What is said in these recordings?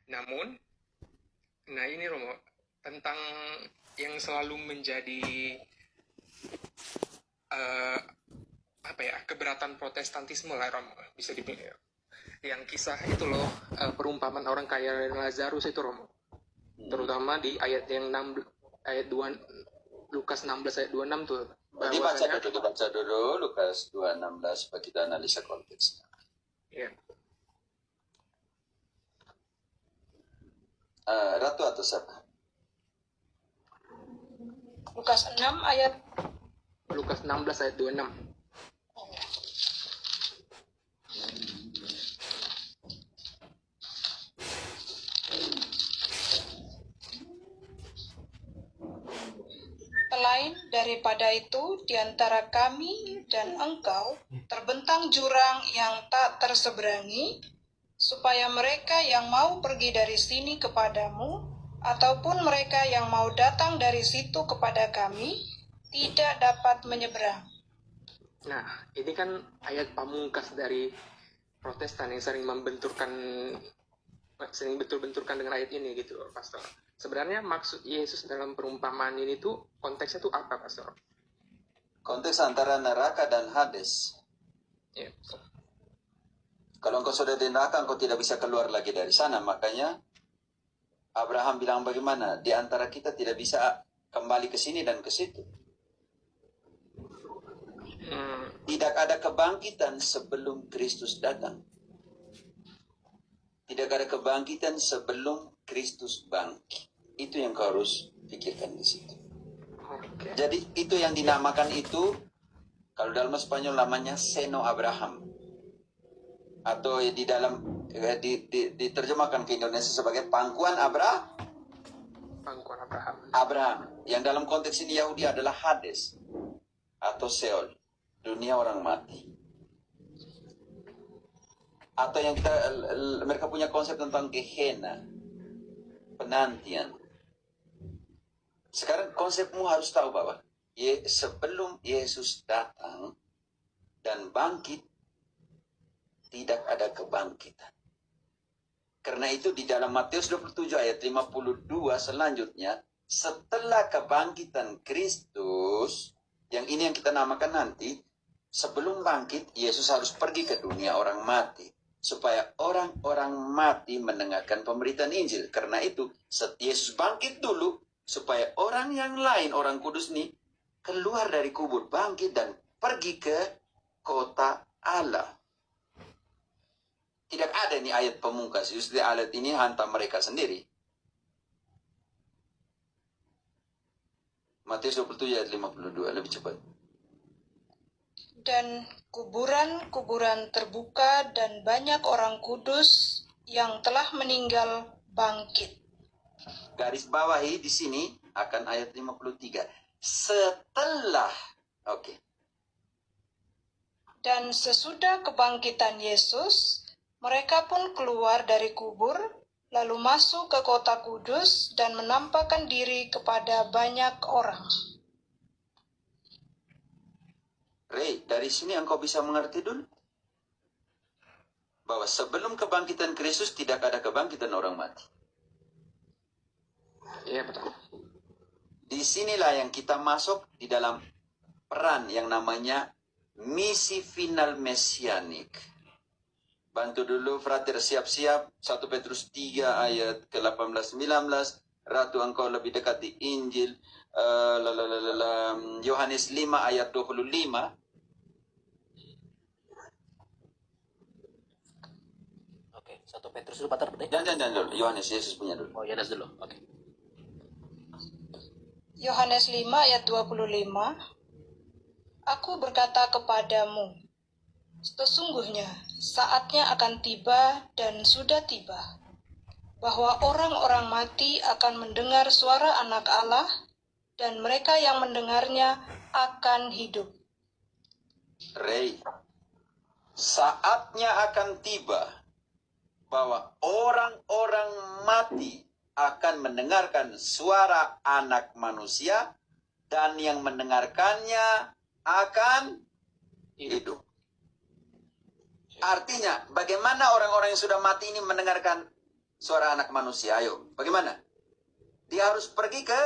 Namun, nah ini Romo, tentang yang selalu menjadi keberatan protestantisme lah Romo, bisa dibilang. Yang kisah itu loh, perumpamaan orang kaya dan Lazarus itu Romo. Terutama di ayat yang 6, ayat 2, Lukas 16 ayat 26 tuh. Dibaca dulu Lukas 2:16 supaya kita analisa konteksnya. Iya. Ratu atau siapa? Lukas 6 ayat Lukas 16 ayat 26. Selain daripada itu, di antara kami dan engkau terbentang jurang yang tak terseberangi, supaya mereka yang mau pergi dari sini kepadamu, ataupun mereka yang mau datang dari situ kepada kami, tidak dapat menyeberang. Nah, ini kan ayat pamungkas dari Protestan yang sering bentur-benturkan dengan ayat ini gitu, Pastor. Sebenarnya maksud Yesus dalam perumpamaan ini tuh konteksnya tuh apa, Pastor? Konteks antara neraka dan Hades. Ya. Kalau engkau sudah di neraka, engkau tidak bisa keluar lagi dari sana. Makanya Abraham bilang bagaimana? Di antara kita tidak bisa kembali ke sini dan ke situ. Tidak ada kebangkitan sebelum Kristus datang. Tidak ada kebangkitan sebelum Kristus bangkit. Itu yang kau harus pikirkan di situ. Okay. Jadi itu yang dinamakan itu, kalau dalam Spanyol namanya Seno Abraham. Atau di dalam diterjemahkan ke Indonesia sebagai pangkuan Abraham. Abraham. Yang dalam konteks ini Yahudi adalah Hades atau Seol, dunia orang mati. Atau yang mereka punya konsep tentang Gehenna, penantian. Sekarang konsepmu harus tahu bahwa sebelum Yesus datang dan bangkit, tidak ada kebangkitan. Karena itu di dalam Matius 27 ayat 52 selanjutnya, setelah kebangkitan Kristus, yang ini yang kita namakan nanti, sebelum bangkit, Yesus harus pergi ke dunia orang mati. Supaya orang-orang mati mendengarkan pemberitaan Injil. Karena itu, Yesus bangkit dulu, supaya orang yang lain, orang kudus nih, keluar dari kubur, bangkit dan pergi ke kota Allah. Tidak ada nih ayat pemungkas. Justru ayat ini hantam mereka sendiri. Matius 27 ayat 52, lebih cepat. Dan kuburan-kuburan terbuka dan banyak orang kudus yang telah meninggal bangkit. Garis bawahi di sini akan ayat 53. Setelah, oke. Dan sesudah kebangkitan Yesus, mereka pun keluar dari kubur, lalu masuk ke kota kudus dan menampakkan diri kepada banyak orang. Ray, dari sini engkau bisa mengerti dulu bahwa sebelum kebangkitan Kristus tidak ada kebangkitan orang mati. Iya, betul. Disinilah yang kita masuk di dalam peran yang namanya misi final mesianik. Bantu dulu frater siap-siap. 1 Petrus 3 ayat ke-18-19. Ratu engkau lebih dekat di Injil. Yohanes 5 ayat 25. Oke, 1 Petrus dulu Pater. Jangan dulu. Yohanes, Yesus punya dulu. Oh, Yohanes dulu. Oke. Yohanes 5 ayat 25. Aku berkata kepadamu, sesungguhnya saatnya akan tiba dan sudah tiba, bahwa orang-orang mati akan mendengar suara Anak Allah, dan mereka yang mendengarnya akan hidup. Ray, saatnya akan tiba bahwa orang-orang mati akan mendengarkan suara Anak Manusia, dan yang mendengarkannya akan hidup. Artinya, bagaimana orang-orang yang sudah mati ini mendengarkan suara anak manusia. Ayo, bagaimana? Dia harus pergi ke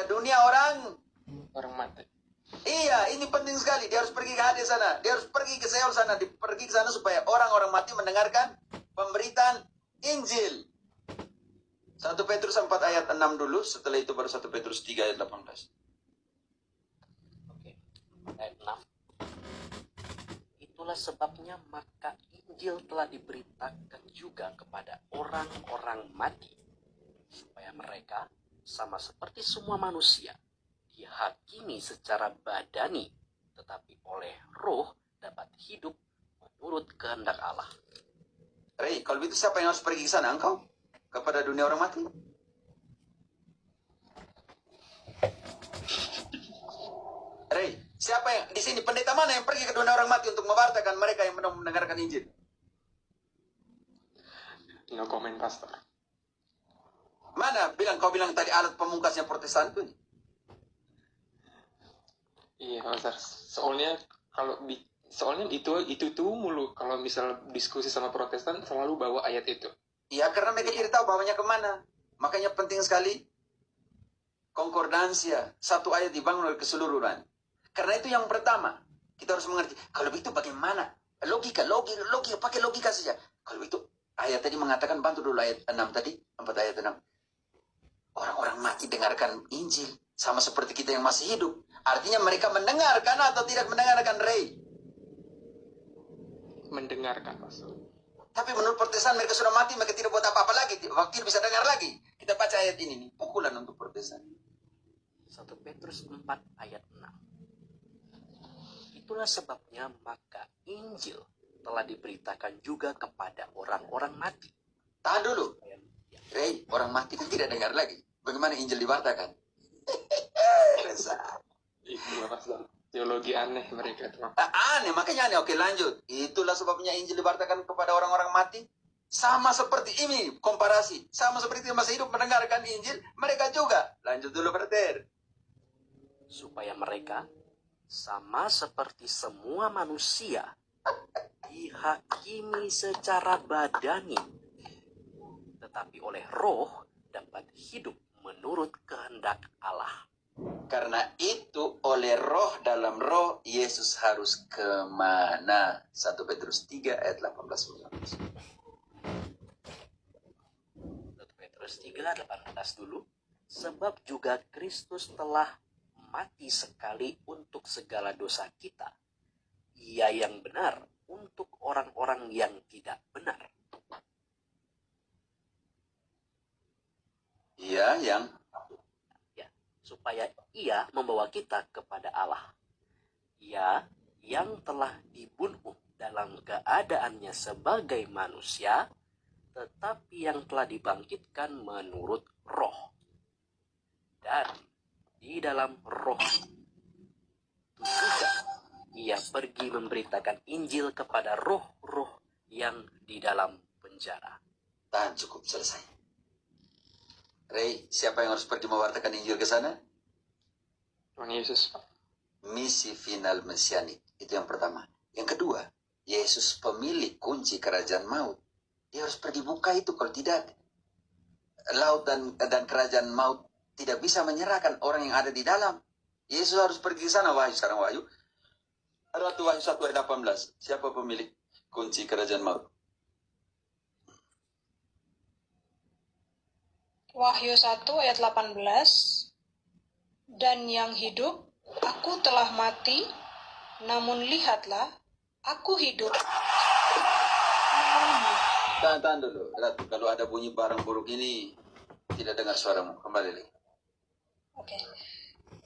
dunia Orang mati. Iya, ini penting sekali. Dia harus pergi ke Hades sana. Dia harus pergi ke Seol sana. Dia pergi ke sana supaya orang-orang mati mendengarkan pemberitaan Injil. 1 Petrus 4 ayat 6 dulu. Setelah itu baru 1 Petrus 3 ayat 18. Oke. Ayat 6. Itulah sebabnya maka Injil telah diberitakan juga kepada orang-orang mati, supaya mereka sama seperti semua manusia dihakimi secara badani, tetapi oleh roh dapat hidup menurut kehendak Allah. Rey, kalau begitu siapa yang harus pergi ke sana? Engkau? Kepada dunia orang mati? Rey, siapa yang di sini? Pendeta mana yang pergi ke dunia orang mati untuk memberitakan mereka yang mendengarkan Injil? No comment, Pastor. Mana kau bilang tadi alat pemungkasnya Protestan itu? Iya, Pastor. Soalnya itu mulu kalau misal diskusi sama Protestan selalu bawa ayat itu. Ya, karena mereka tidak tahu bawanya kemana. Makanya penting sekali konkordansia. Satu ayat dibangun oleh keseluruhan. Karena itu yang pertama. Kita harus mengerti. Kalau begitu bagaimana? Logika. Pakai logika saja. Kalau begitu, ayat tadi mengatakan, bantu dulu ayat 6 tadi. 4 ayat 6. Orang-orang mati dengarkan Injil. Sama seperti kita yang masih hidup. Artinya mereka mendengarkan atau tidak mendengarkan, Rey? Mendengarkan, Pastor. Tapi menurut Protestan mereka sudah mati, mereka tidak buat apa-apa lagi. Waktu bisa dengar lagi. Kita baca ayat ini nih, pukulan untuk Protestan. 1 Petrus 4 ayat 6. Itulah sebabnya maka Injil telah diberitakan juga kepada orang-orang mati. Tahan dulu. Rey, orang mati kan tidak dengar lagi. Bagaimana Injil diwartakan? Resah. Itulah, Pastor. Teologi aneh mereka tuh. Aneh, makanya aneh. Oke, lanjut. Itulah sebabnya Injil diwartakan kepada orang-orang mati. Sama seperti ini, komparasi. Sama seperti yang masih hidup mendengarkan Injil, mereka juga. Lanjut dulu, Brother. Supaya mereka sama seperti semua manusia dihakimi secara badani, tetapi oleh roh dapat hidup menurut kehendak Allah. Karena itu oleh roh dalam roh Yesus harus kemana? 1 Petrus 3 ayat 18-19. 1 Petrus 3 18 dulu. Sebab juga Kristus telah mati sekali untuk segala dosa kita. Ia yang benar untuk orang-orang yang tidak benar. Iya, yang Supaya ia membawa kita kepada Allah. Ia yang telah dibunuh dalam keadaannya sebagai manusia, tetapi yang telah dibangkitkan menurut roh. Dan di dalam roh itu juga ia pergi memberitakan Injil kepada roh-roh yang di dalam penjara. tahan, cukup, selesai. Rey, siapa yang harus pergi mewartakan Injil ke sana? Tuhan Yesus, Pak. Misi final mesianik. Itu yang pertama. Yang kedua, Yesus pemilik kunci kerajaan maut. Dia harus pergi buka itu. Kalau tidak, laut dan kerajaan maut tidak bisa menyerahkan orang yang ada di dalam. Yesus harus pergi ke sana. Wahyu, sekarang Wahyu. Ratu Wahyu 1 ayat 18. Siapa pemilik kunci kerajaan maut? Wahyu 1 ayat 18. Dan yang hidup, aku telah mati, namun lihatlah, aku hidup. Tahan dulu. Ratu, kalau ada bunyi barang buruk ini, tidak dengar suaramu. Kembali lagi. Oke.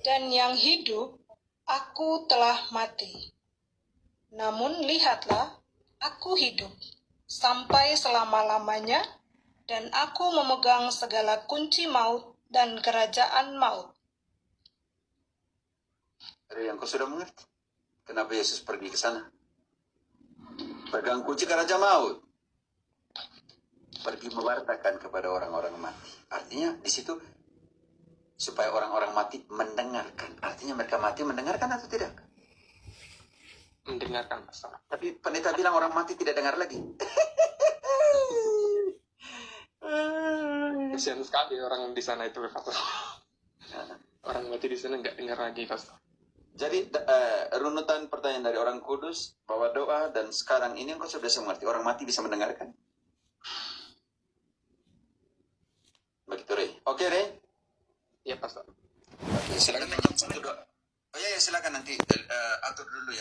Dan yang hidup, aku telah mati. Namun lihatlah, aku hidup sampai selama-lamanya, dan aku memegang segala kunci maut dan kerajaan maut. Yang kau sudah mengerti. Kenapa Yesus pergi ke sana? Pegang kunci kerajaan maut. Pergi mewartakan kepada orang-orang mati. Artinya di situ supaya orang-orang mati mendengarkan. Artinya mereka mati mendengarkan atau tidak? Mendengarkan, Pastor. Tapi pendeta bilang orang mati tidak dengar lagi. kasihan sekali orang di sana itu, Pastor. Nah, Orang mati di sana nggak dengar lagi, Pastor. jadi runutan pertanyaan dari orang kudus, bahwa doa, dan sekarang ini engkau sudah bisa mengerti. Orang mati bisa mendengarkan. Begitu, Rey. Oke, Rey. Iya, Pastor. Oke, silakan nanti satu doa. Oh iya, silakan nanti atur dulu ya.